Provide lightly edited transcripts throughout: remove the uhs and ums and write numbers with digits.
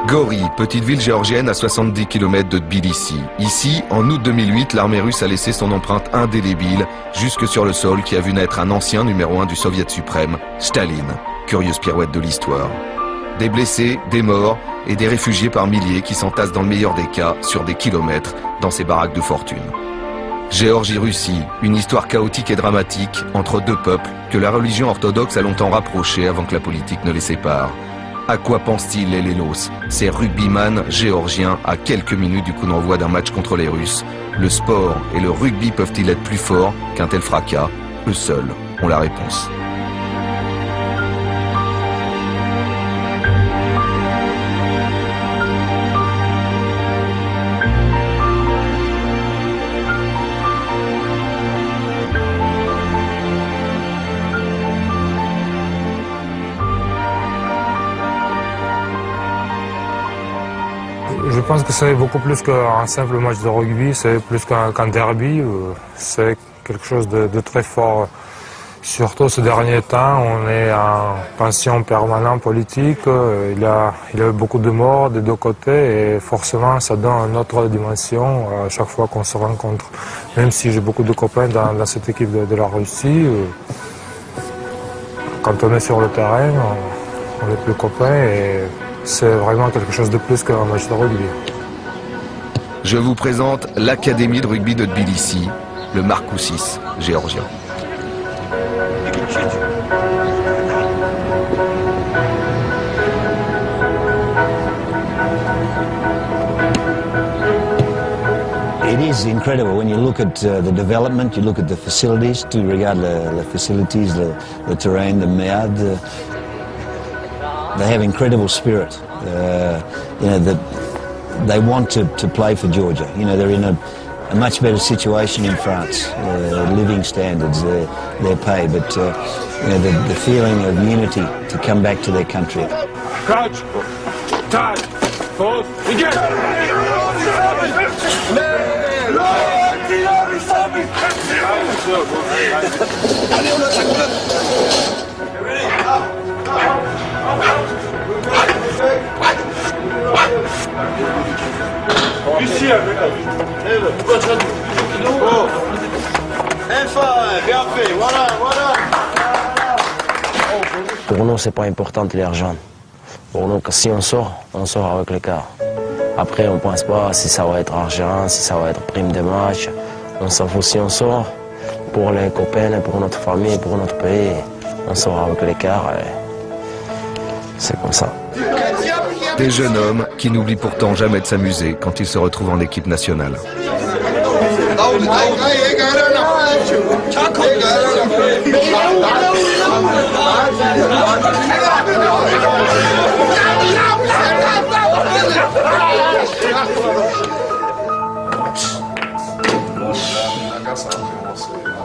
Gori, petite ville géorgienne à 70 km de Tbilissi. Ici, en août 2008, l'armée russe a laissé son empreinte indélébile jusque sur le sol qui a vu naître un ancien numéro 1 du Soviet suprême, Staline. Curieuse pirouette de l'histoire. Des blessés, des morts et des réfugiés par milliers qui s'entassent dans le meilleur des cas sur des kilomètres dans ces baraques de fortune. Géorgie-Russie, une histoire chaotique et dramatique entre deux peuples que la religion orthodoxe a longtemps rapprochés avant que la politique ne les sépare. À quoi pensent-ils les Lélos, ces rugbyman géorgiens à quelques minutes du coup d'envoi d'un match contre les Russes? Le sport et le rugby peuvent-ils être plus forts qu'un tel fracas? Eux seuls ont la réponse. Je pense que c'est beaucoup plus qu'un simple match de rugby, c'est plus qu'un derby, c'est quelque chose de très fort. Surtout ces derniers temps, on est en tension permanente politique, il y a eu beaucoup de morts des deux côtés et forcément ça donne une autre dimension à chaque fois qu'on se rencontre. Même si j'ai beaucoup de copains dans cette équipe de la Russie, quand on est sur le terrain, on est plus copains et c'est vraiment quelque chose de plus qu'un match de rugby. Je vous présente l'Académie de rugby de Tbilissi, le Marcoussis géorgien. It is incredible when you look at the development, you look at the facilities, tu regardes les facilities, le terrain, the MEAD. They have incredible spirit. They want to play for Georgia. You know, they're in a much better situation in France. Living standards, their pay, but you know, the feeling of unity to come back to their country. Crouch, touch, pause, begin. Pour nous, c'est pas important l'argent. Pour nous, si on sort avec le quart. Après, on pense pas si ça va être argent, si ça va être prime de match. On s'en fout si on sort. Pour les copains, pour notre famille, pour notre pays, on sort avec le quart. C'est comme ça. Des jeunes hommes qui n'oublient pourtant jamais de s'amuser quand ils se retrouvent en équipe nationale.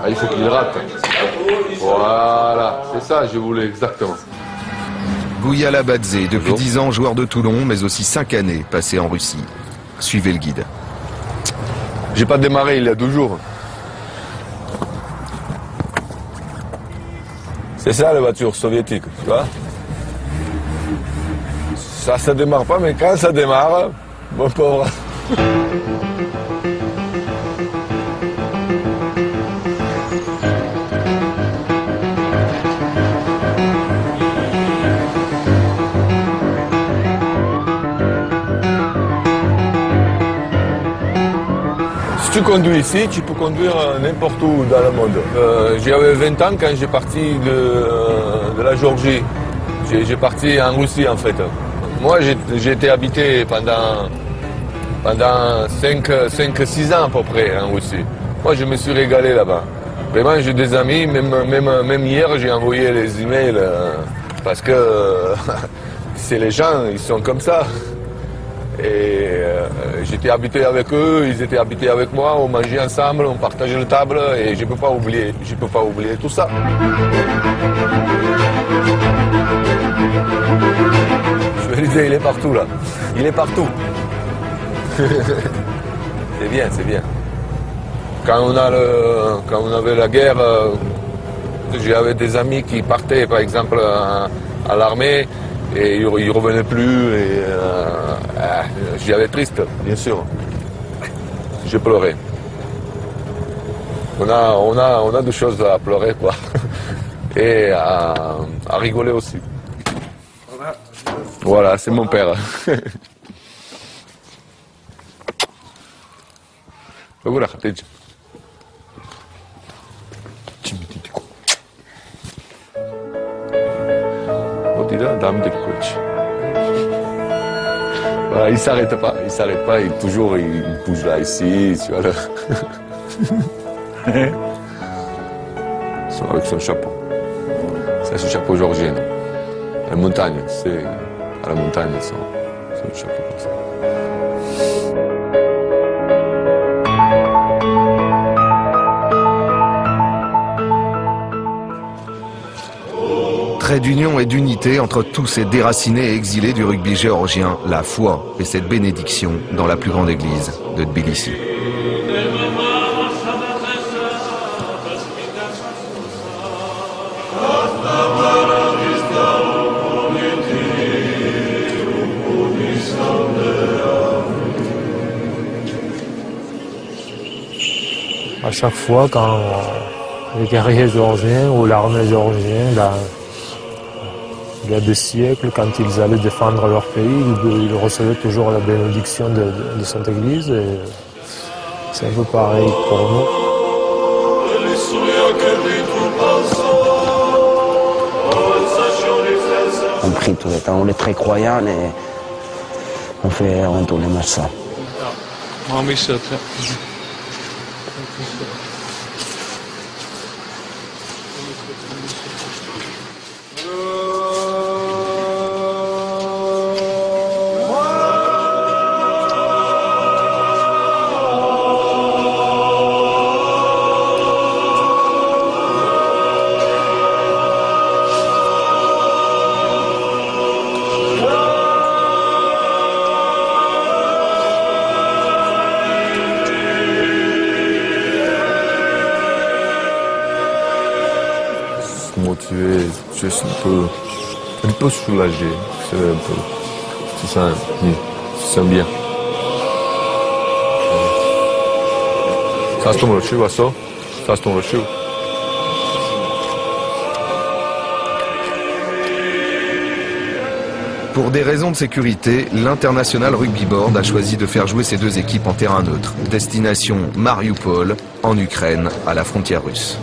Ah, il faut qu'il rate. Voilà, c'est ça, je voulais exactement. Gouyala Badze, depuis 10 ans joueur de Toulon, mais aussi 5 années passées en Russie. Suivez le guide. J'ai pas démarré il y a 12 jours. C'est ça la voiture soviétique, tu vois. Ça démarre pas, mais quand ça démarre, bon pauvre. Si tu conduis ici, tu peux conduire n'importe où dans le monde. J'avais 20 ans quand j'ai parti de la Géorgie. J'ai parti en Russie en fait. Moi j'ai été habité pendant 5-6 ans à peu près en Russie. Moi je me suis régalé là-bas. Vraiment j'ai des amis, même hier j'ai envoyé les emails parce que c'est les gens, ils sont comme ça. Et j'étais habité avec eux, ils étaient habités avec moi, on mangeait ensemble, on partageait la table et je peux pas oublier tout ça. Je me disais, il est partout là, il est partout. C'est bien, c'est bien. Quand on avait la guerre, j'avais des amis qui partaient par exemple à l'armée Et il ne revenait plus. Et j'y avais triste, bien sûr. J'ai pleuré. On a des choses à pleurer, quoi. Et à rigoler aussi. Voilà, c'est mon père. Voilà, Khadija. Voilà, il s'arrête pas, il bouge là, ici, tu vois là. Avec son chapeau. C'est ce chapeau georgien. La montagne, c'est à la montagne, c'est un chapeau comme ça. Trait d'union et d'unité entre tous ces déracinés et exilés du rugby géorgien, la foi et cette bénédiction dans la plus grande église de Tbilissi. À chaque fois, quand les guerriers géorgiens ou l'armée géorgienne, il y a des siècles, quand ils allaient défendre leur pays, ils recevaient toujours la bénédiction de cette église. Et c'est un peu pareil pour nous. On prie tout le temps, on est très croyants et on fait tous les matchs ça. Motivé, juste un peu soulagé, c'est un peu, tu sens bien. Ça se tombe le chou, ça se tombe le chou. Pour des raisons de sécurité, l'International Rugby Board a choisi de faire jouer ces deux équipes en terrain neutre. Destination Mariupol, en Ukraine, à la frontière russe.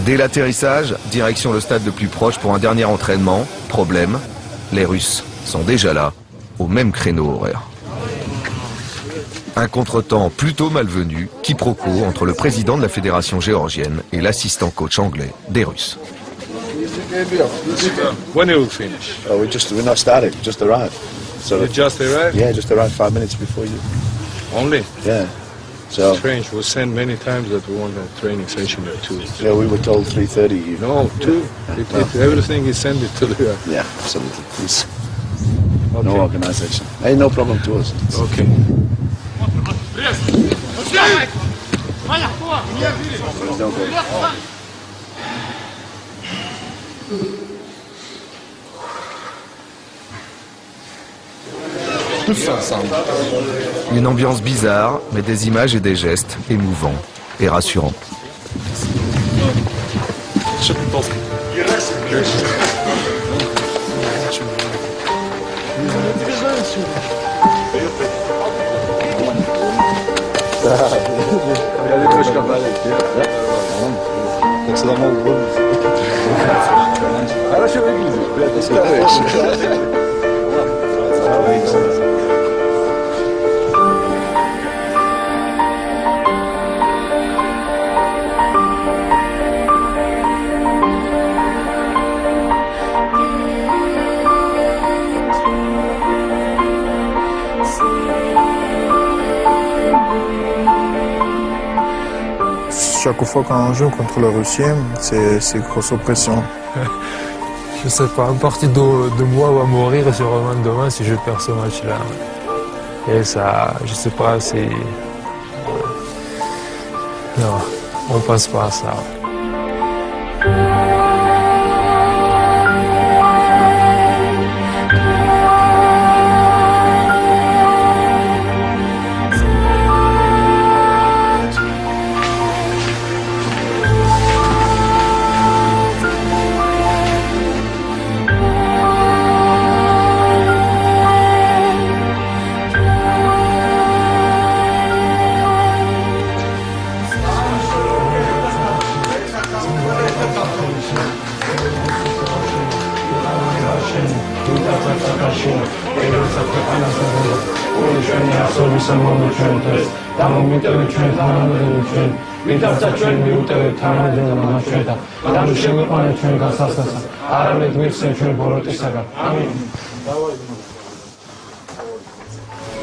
Dès l'atterrissage, direction le stade le plus proche pour un dernier entraînement. Problème, les Russes sont déjà là, au même créneau horaire. Un contretemps plutôt malvenu, quiproquo entre le président de la fédération géorgienne et l'assistant coach anglais des Russes. When you will finish? Oh, we're not started. Just arrived. So You just arrived? yeah, just arrived 5 minutes before you. Only? Yeah. So Strange. We sent many times that we want a training session at 2. yeah, we were told 3:30. No, 2. Everything is sent it to the... Yeah, absolutely. It's Okay. no organisation. Hey, no problem to us. Okay. No go. Tous ensemble. Une ambiance bizarre, mais des images et des gestes émouvants et rassurants. Chaque fois qu'on joue contre le Russien, c'est grosse oppression. Je sais pas, une partie de moi va mourir sûrement demain si je perds ce match-là. Et ça, je sais pas, c'est... Non. on pense pas à ça.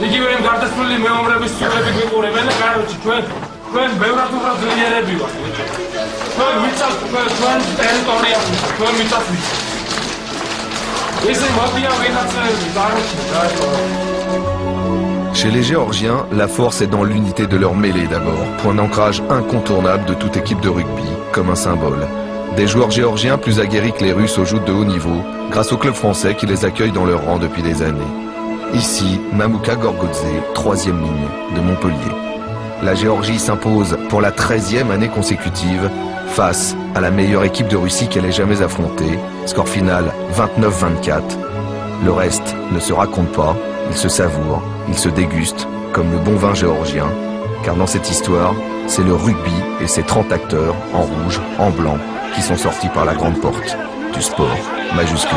იგივე იმ გარდაცვლილი მეომრების სულები გვიყურებენ და კაროჩი ჩვენ ბევრად უფრო ძლიერები ვართ. ჩვენ ვიცავთ ჩვენ ტერიტორიაზე, ჩვენ ვიცავთ ისე მოდიან ვინაცნები კაროჩი. Chez les Géorgiens, la force est dans l'unité de leur mêlée d'abord, point d'ancrage incontournable de toute équipe de rugby, comme un symbole. Des joueurs géorgiens plus aguerris que les Russes au joutes de haut niveau, grâce au club français qui les accueille dans leur rang depuis des années. Ici, Mamouka Gorgodze, 3e ligne de Montpellier. La Géorgie s'impose pour la 13e année consécutive face à la meilleure équipe de Russie qu'elle ait jamais affrontée. Score final 29-24. Le reste ne se raconte pas, il se savoure, il se déguste comme le bon vin géorgien. Car dans cette histoire, c'est le rugby et ses 30 acteurs en rouge, en blanc, qui sont sortis par la grande porte du sport majuscule.